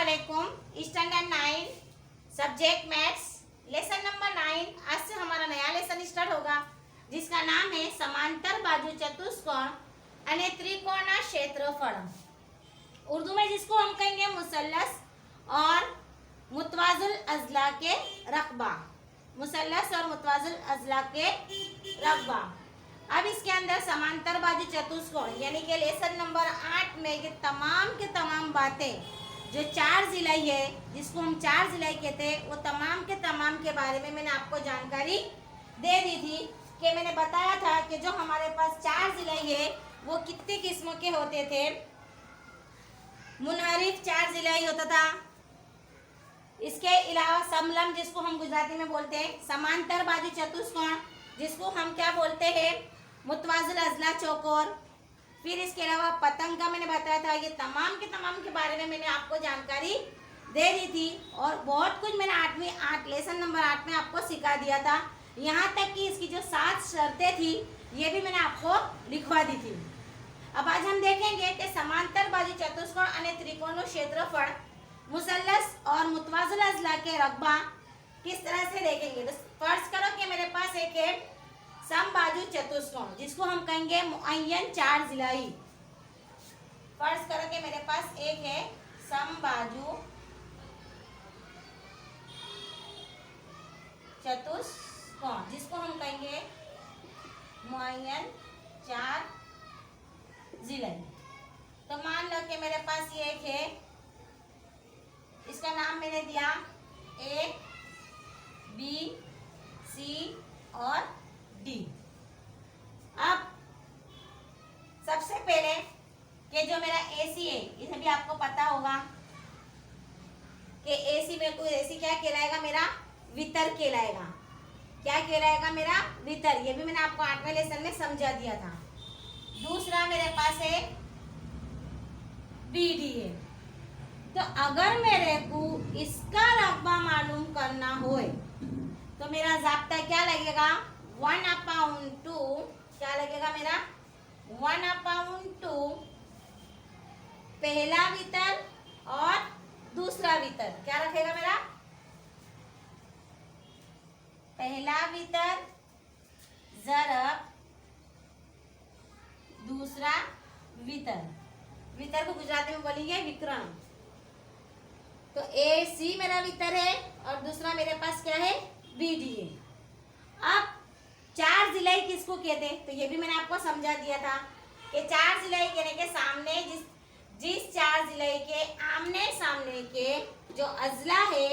वालेकुम। Standard 9 subject maths lesson number 9। आज से हमारा नया लेसन स्टार्ट होगा जिसका नाम है समांतर बाजू चतुष्कोण अने त्रिकोणा क्षेत्रफल। उर्दू में जिसको हम कहेंगे मुसल्लस और मुतवाज़िल अज़ला के रकबा। मुसल्लस और मुतवाज़िल अज़ला के रकबा। अब इसके अंदर समांतर बाजू चतुष्कोण यानी कि लेसन नंबर 8 में ये तमाम के तमाम बातें जो चार जिलाई है, जिसको हम चार जिलाई कहते हैं, वो तमाम के बारे में मैंने आपको जानकारी दे दी थी कि मैंने बताया था कि जो हमारे पास चार जिलाई है वो कितने किस्मों के होते थे। मुनहरिफ चार जिलाई होता था। इसके अलावा समलम जिसको हम गुजराती में बोलते हैं, समांतर बाजू चतुष्कोण जिसको हम क्या बोलते हैं, मुतवाज़िल अज़ला चौकोर। फिर इसके अलावा पतंग का मैंने बताया था। ये तमाम के बारे में मैंने आपको जानकारी दे दी थी और बहुत कुछ मैंने लेसन नंबर 8 में आपको सिखा दिया था। यहाँ तक कि इसकी जो 7 शर्तें थी ये भी मैंने आपको लिखवा दी थी। अब आज हम देखेंगे कि समांतर बाजू चतुष्कोण अने त्रिकोणों क्षेत्रफल मुसल्लस और मुतवाज़िल अज़ला के रकबा किस तरह से देखेंगे। तो फर्ज करो कि मेरे पास एक है समबाजु चतुष्कोण जिसको हम कहेंगे मुअय्यन चार जिलाई। फर्ज करो कि मेरे पास एक है समबाजु चतुष्कोण जिसको हम कहेंगे मुअय्यन चार जिलाई। तो मान लो कि मेरे पास ये एक है, इसका नाम मैंने दिया ए, बी, सी और डी। अब सबसे पहले कि जो मेरा एसी है, इसे भी आपको पता होगा कि एसी में कोई एसी क्या कहलाएगा, मेरा वितर कहलाएगा। क्या कहलाएगा, मेरा वितर। ये भी मैंने आपको 8वें लेसन में समझा दिया था। दूसरा मेरे पास है बीडी है। तो अगर मेरे को इसका रकबा मालूम करना हो तो मेरा जाब्ता क्या लगेगा, 1/2। क्या लगेगा मेरा 1/2 पहला वितर और दूसरा वितर। क्या रखेगा मेरा पहला वितर ज़रब दूसरा वितर। वितर को गुजराती में बोलेंगे विकर्ण। तो ए सी मेरा वितर है और दूसरा मेरे पास क्या है, बी डी है। अब चार जिलाई किसको कहते हैं, तो ये भी मैंने आपको समझा दिया था कि चार जिलाई कहने के सामने जिस चार जिलाई के आमने सामने के जो अज़ला है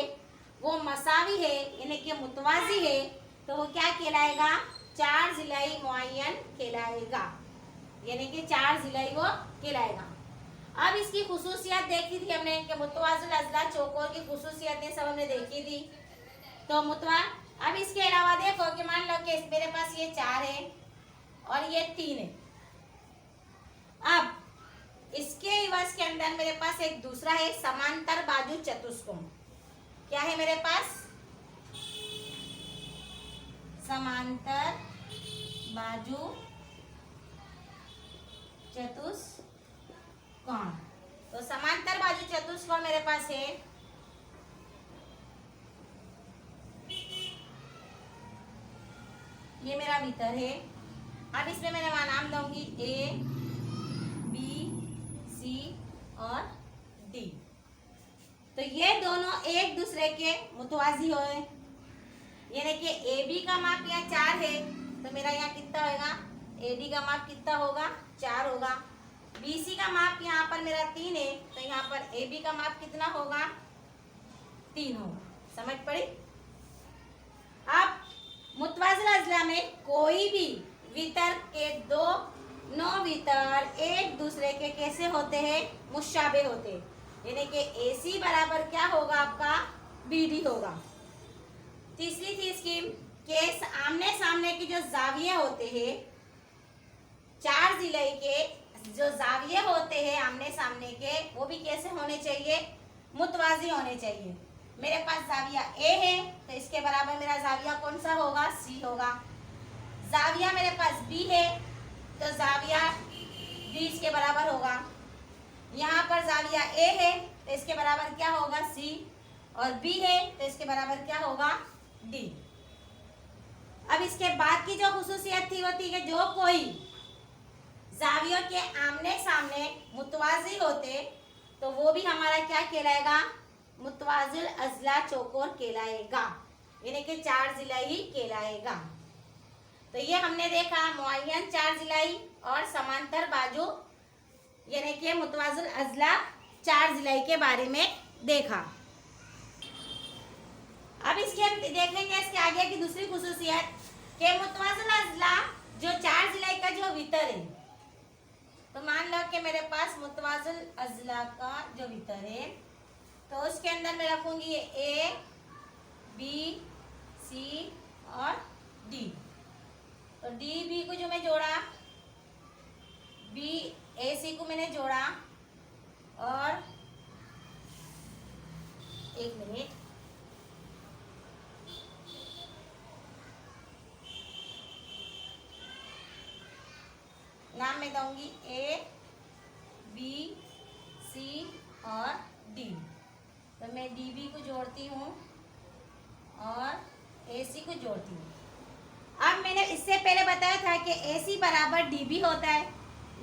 वो मसावी है यानी कि मुतवाज़ी है, तो वो क्या कहलाएगा, चार जिलाई मुअय्यन कहलाएगा, यानी कि चार जिलाई वो कहलाएगा। अब इसकी खुसूसियत देखी थी हमने कि मुतवाज़िल अज़ला चौकोर की खुसूसियतें सब हमने देखी थी। तो अब इसके अलावा देखो कि मान लो कि मेरे पास ये 4 है और ये 3 है। अब इसके इवज के अंदर मेरे पास एक दूसरा है समांतर बाजू चतुष्कोण। क्या है मेरे पास, समांतर बाजू चतुष्कोण। तो समांतर बाजू चतुष्कोण मेरे पास है ये मेरा वितर है। अब इसमें मैं नाम दूंगी ए, बी, सी और डी। तो ये दोनों एक दूसरे के मुतवाज़ी होए, यानी कि ए बी का माप यहाँ 4 है तो मेरा यहाँ कितना होगा, ए डी का माप कितना होगा, 4 होगा। बी सी का माप यहाँ पर मेरा 3 है तो यहाँ पर ए बी का माप कितना होगा, 3 होगा। समझ पड़ी। अब मुतवाज़िल अज़ला में कोई भी वितर के दोनों वितर एक दूसरे के कैसे होते हैं, मुशाबे होते हैं, यानी कि AC बराबर क्या होगा आपका, BD होगा। तीसरी थी स्कीम के आमने सामने की जो जाविये होते हैं, चार जिले के जो जाविये होते हैं आमने सामने के, वो भी कैसे होने चाहिए, मुतवाज़ी होने चाहिए। मेरे पास जाविया ए है तो इसके बराबर मेरा जाविया कौन सा होगा, सी होगा। जाविया मेरे पास बी है तो जाविया बी इसके बराबर होगा। यहाँ पर जाविया ए है तो इसके बराबर क्या होगा C, और B है तो इसके बराबर क्या होगा D। अब इसके बाद की जो खुसूसियत थी वो थी कि जो कोई जावियों के आमने सामने मुतवाजी होते तो वो भी हमारा क्या कहलाएगा, मुतवाजिल अजला चौकोर कहलाएगा, यानी कि चार जिलाई कहलाएगा। तो ये हमने देखा मुअय्यन चार जिलाई और समांतर बाजू यानी कि मुतवाजिल अजला चार जिलाई के बारे में देखा। अब इसके हम देखेंगे इसके आगे की दूसरी खुसूसियत कि मुतवाजिल अजला जो चार जिलाई का जो वितर है, तो मान लो कि मेरे पास मुतवाजिल अजला का जो वितर है तो उसके अंदर मैं रखूंगी ये ए बी सी और डी। तो डी बी को जो मैं जोड़ा, बी ए सी को मैंने जोड़ा, और एक मिनट, नाम मैं दूंगी ए बी सी और डी। तो मैं डी बी को जोड़ती हूँ और ए सी को जोड़ती हूँ। अब मैंने इससे पहले बताया था कि ए सी बराबर डी बी होता है,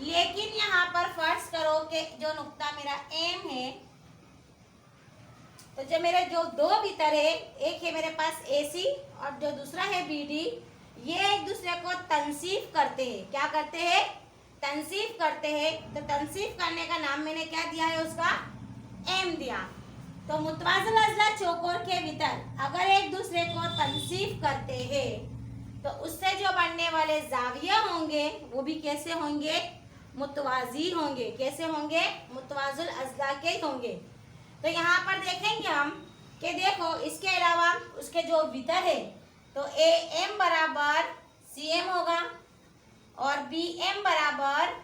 लेकिन यहाँ पर फर्ज करो कि जो नुक्ता मेरा एम है, तो जो मेरे जो दो भीतर है, एक है मेरे पास ए सी और जो दूसरा है बी डी, ये एक दूसरे को तनसीफ करते हैं। क्या करते हैं, तनसीफ करते हैं। तो तनसीफ करने का नाम मैंने क्या दिया है, उसका एम दिया। तो मुतवाजिल अजला चौकोर के भीतर अगर एक दूसरे को तनसीफ करते हैं तो उससे जो बनने वाले जाविया होंगे वो भी कैसे होंगे, मुतवाजी होंगे। कैसे होंगे, मुतवाजिल अजला के होंगे। तो यहाँ पर देखेंगे हम कि देखो इसके अलावा उसके जो भीतर है तो ए एम बराबर सी एम होगा और बी एम बराबर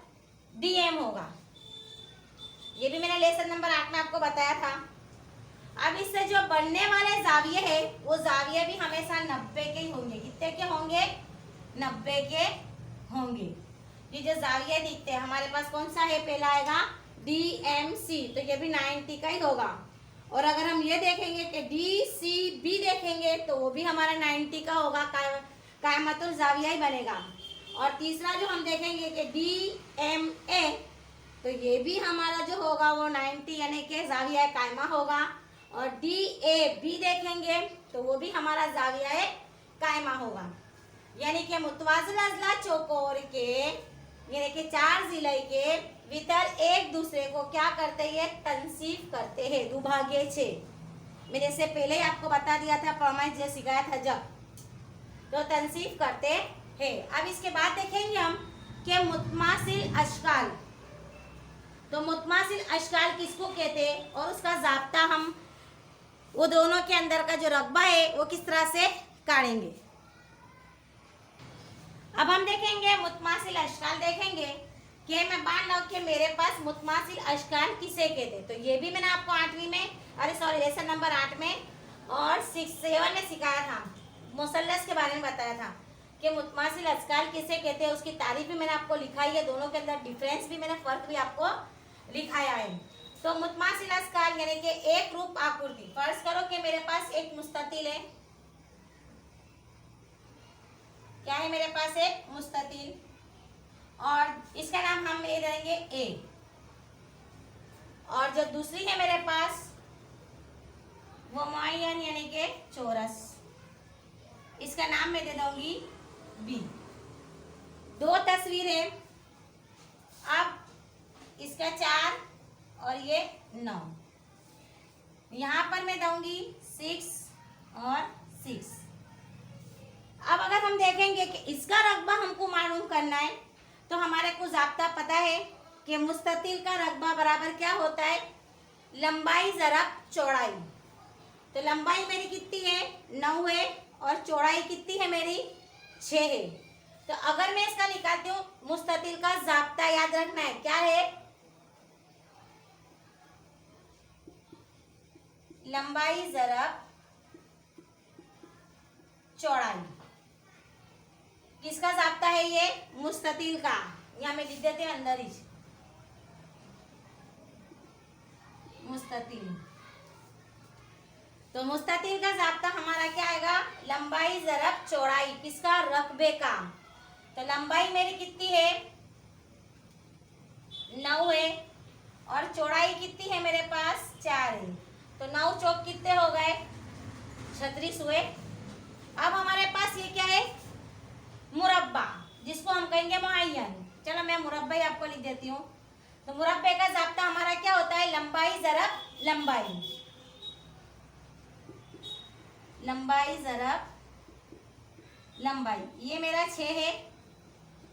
डी एम होगा। ये भी मैंने लेसन नंबर 8 में आपको बताया था। अब इससे जो बनने वाले जाविये है वो जाविये भी हमेशा 90 के ही होंगे। कितने के होंगे, 90 के होंगे। ये जो जाविये दिखते हैं हमारे पास कौन सा है, पहला आएगा डी एम सी, तो ये भी 90 का ही होगा। और अगर हम ये देखेंगे कि डी सी बी देखेंगे तो वो भी हमारा 90 का होगा, कायमतुल जाविया ही बनेगा। और तीसरा जो हम देखेंगे कि डी एम ए, तो ये भी हमारा जो होगा वो 90 यानी कि जाविया कायमा होगा। और डी ए बी देखेंगे तो वो भी हमारा जाविया कायमा होगा। यानी कि मुतवाजिल अजला चौकोर के यानी कि चार जिले के भीतर एक दूसरे को क्या करते हैं, तनसीफ करते हैं। दुभागे छे मैंने से पहले ही आपको बता दिया था, फरमाइश जो सिखाया था जब, तो तनसीफ करते हैं। अब इसके बाद देखेंगे हम कि मुतमासिल अशकाल। तो मुतमासिल अशकाल किसको कहते हैं और उसका जाब्ता हम वो दोनों के अंदर का जो रकबा है वो किस तरह से काटेंगे। अब हम देखेंगे मुतमासिल अशकाल देखेंगे कि मैं मान लो कि मेरे पास मुतमासिल अशकाल किसे कहते। तो ये भी मैंने आपको 8वीं में, अरे सॉरी लेसन नंबर 8 में और 7 में सिखाया था, मुसल्लस के बारे में बताया था कि मुतमासिल अशकाल किसे कहते हैं। उसकी तारीफ भी मैंने आपको लिखाई है, दोनों के अंदर डिफरेंस भी मैंने फर्क भी आपको लिखाया है। तो मुतमासिल अशकाल यानी कि एक रूप आकृति। फर्ज करो कि मेरे पास एक मुस्ततिल है, क्या है मेरे पास, एक मुस्ततिल, और इसका नाम हम ले देंगे ए। और जो दूसरी है मेरे पास वो मुअय्यन यानी कि चौरस, इसका नाम मैं दे दूंगी बी। दो तस्वीरें, अब इसका 4 और ये 9, यहाँ पर मैं दूंगी 6 और 6। अब अगर हम देखेंगे कि इसका रकबा हमको मालूम करना है तो हमारे को जाब्ता पता है कि मुस्ततिल का रकबा बराबर क्या होता है, लंबाई ज़रब चौड़ाई। तो लंबाई मेरी कितनी है, 9 है, और चौड़ाई कितनी है मेरी, 6 है। तो अगर मैं इसका निकालती हूँ, मुस्ततिल का जाब्ता याद रखना है, क्या है, लंबाई ज़रब चौड़ाई। किसका जाब्ता है ये, मुस्ततिल का। यहाँ में लिख देते हैं अंदर ही, मुस्ततिल। तो मुस्ततिल का ज़ाब्ता हमारा क्या आएगा? लंबाई ज़रब चौड़ाई, किसका? रकबे का। तो लंबाई मेरी कितनी है? 9 है, और चौड़ाई कितनी है मेरे पास? 4 है। तो 9 चौक कितने हो गए? 36 हुए। अब हमारे पास ये क्या है? मुरब्बा, जिसको हम कहेंगे मुअय्यन। चलो मैं मुरब्बा ही आपको लिख देती हूँ। तो मुरब्बे का ज़ाब्ता हमारा क्या होता है? लंबाई ज़रब लंबाई, लंबाई ज़रब लंबाई। ये मेरा 6 है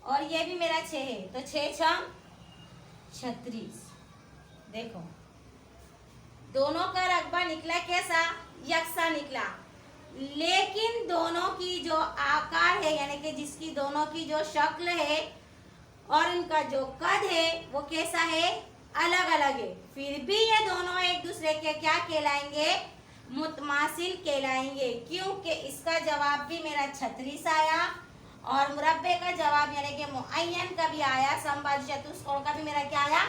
और ये भी मेरा 6 है, तो 6 छम 36। देखो दोनों का रकबा निकला कैसा? यकसा निकला, लेकिन दोनों की जो आकार है, यानी कि जिसकी दोनों की जो शक्ल है और इनका जो कद है वो कैसा है? अलग अलग है। फिर भी ये दोनों एक दूसरे के क्या कहलाएंगे? मुतमासिल कहलाएंगे, क्योंकि इसका जवाब भी मेरा 36 आया और मुरब्बे का जवाब यानी कि मुअय्यन का भी आया, समबाजु चतुष्कोण का भी मेरा क्या आया?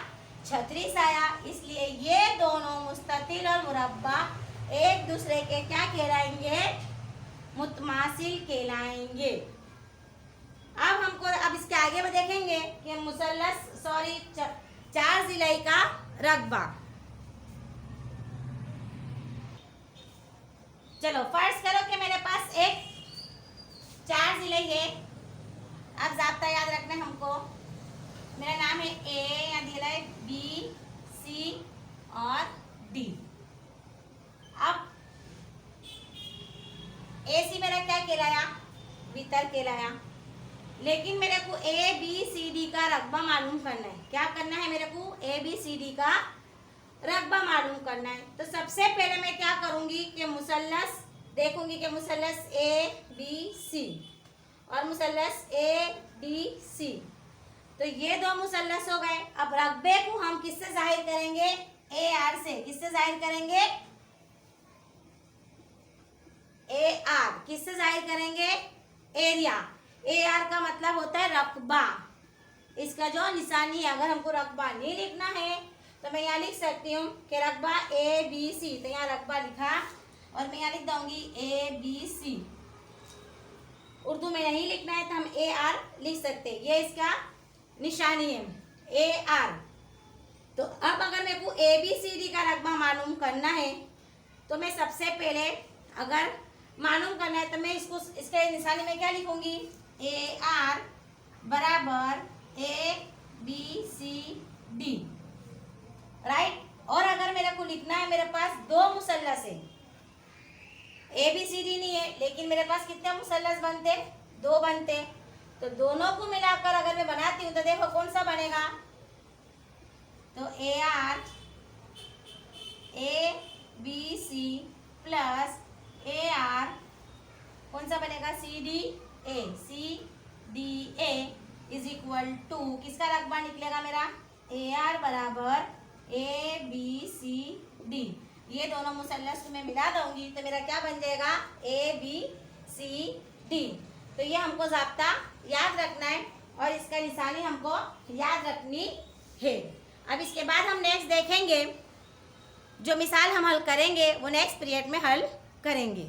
36 आया। इसलिए ये दोनों मुस्ततिल और मुरब्बा एक दूसरे के क्या कहलाएंगे? मुतमासिल कहलाएंगे। अब इसके आगे में देखेंगे कि मुसल्लस चार ज़िलाई का रकबा। चलो फर्ज करो कि मेरे पास एक 4 ज़िलाई है। अब ज़ाब्ता याद रखना है हमको। मेरा नाम है ए, या दिया है बी, सी और डी। अब ए सी मेरा क्या कहलाया? भीतर कहलाया, लेकिन मेरे को ए बी सी डी का रकबा मालूम करना है। क्या करना है मेरे को? ए बी सी डी का रकबा मालूम करना है। तो सबसे पहले मैं क्या करूंगी कि मुसल्लस देखूंगी कि मुसल्लस ए बी सी और मुसल्लस ए डी सी, तो ये दो मुसल्लस हो गए। अब रकबे को हम किससे जाहिर करेंगे? ए आर से। किससे जाहिर करेंगे? A R. किससे जाहिर करेंगे? एरिया। ए आर का मतलब होता है रकबा, इसका जो निशानी है। अगर हमको रकबा नहीं लिखना है तो मैं यहाँ लिख सकती हूँ कि रकबा ए बी सी। तो यहाँ रकबा लिखा और मैं यहाँ लिख दूंगी ए बी सी। उर्दू में नहीं लिखना है तो हम ए आर लिख सकते हैं, ये इसका निशानी है ए आर। तो अब अगर मेरे को ए बी सी डी का रकबा मालूम करना है तो मैं सबसे पहले अगर मालूम करना है तो मैं इसके निशानी में क्या लिखूंगी? ए आर बराबर A B C D, right. और अगर मेरे को लिखना है, मेरे पास दो मुसल्लस है, ए बी सी डी नहीं है, लेकिन मेरे पास कितने मुसल्लस बनते? 2 बनते। तो दोनों को मिलाकर अगर मैं बनाती हूँ तो देखो कौन सा बनेगा? तो A R A B C plus A R कौन सा बनेगा? C D A. C D A is equal to किसका रकबा निकलेगा मेरा? ए आर बराबर ए बी सी डी। ये दोनों मुसल्लस को मैं मिला दूंगी तो मेरा क्या बन जाएगा? A B C D. तो ये हमको ज़ाब्ता याद रखना है और इसका निशानी हमको याद रखनी है। अब इसके बाद हम नेक्स्ट देखेंगे, जो मिसाल हम हल करेंगे वो नेक्स्ट पीरियड में हल करेंगे।